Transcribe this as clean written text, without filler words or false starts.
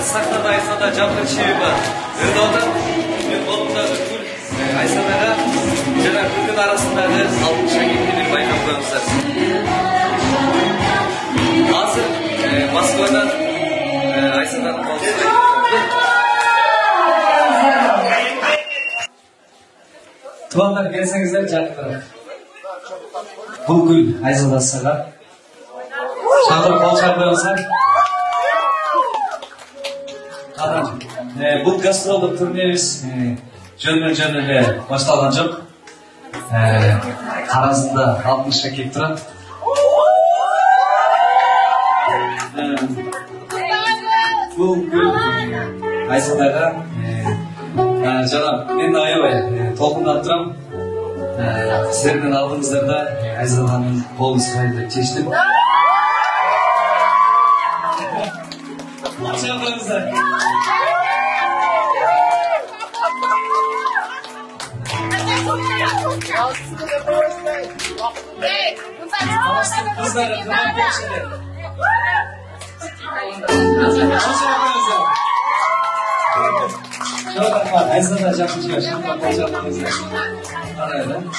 сахнада Айсада Жапырчиева ырдаудан мен қолымдағы гүл Айсадаға жана гүлдің арасындағы алтын шакектеніп байқап қойыңыздар. Азыр Москвадан Айсаданың қолында. Туғандар келсеңіздер жақындырып. Бұл гүл Айсада сыға. Шақырып қол шақырыңыздар. Адам, бұл гастролдық турнирimiz жөнмен эле башталган жок. Карасында 60 шакек турат. Бұл гүл Айсадага жана мен аябай толкундап турам. Сіздердің алдыңыздарда Айсаданың қолын сұрайды деп шештім. Шақырыңыздар. Kızları tamam geçelim. Şöyle bak, Aysa da yapmış ya. Şimdi bak, hocam. Arayalım.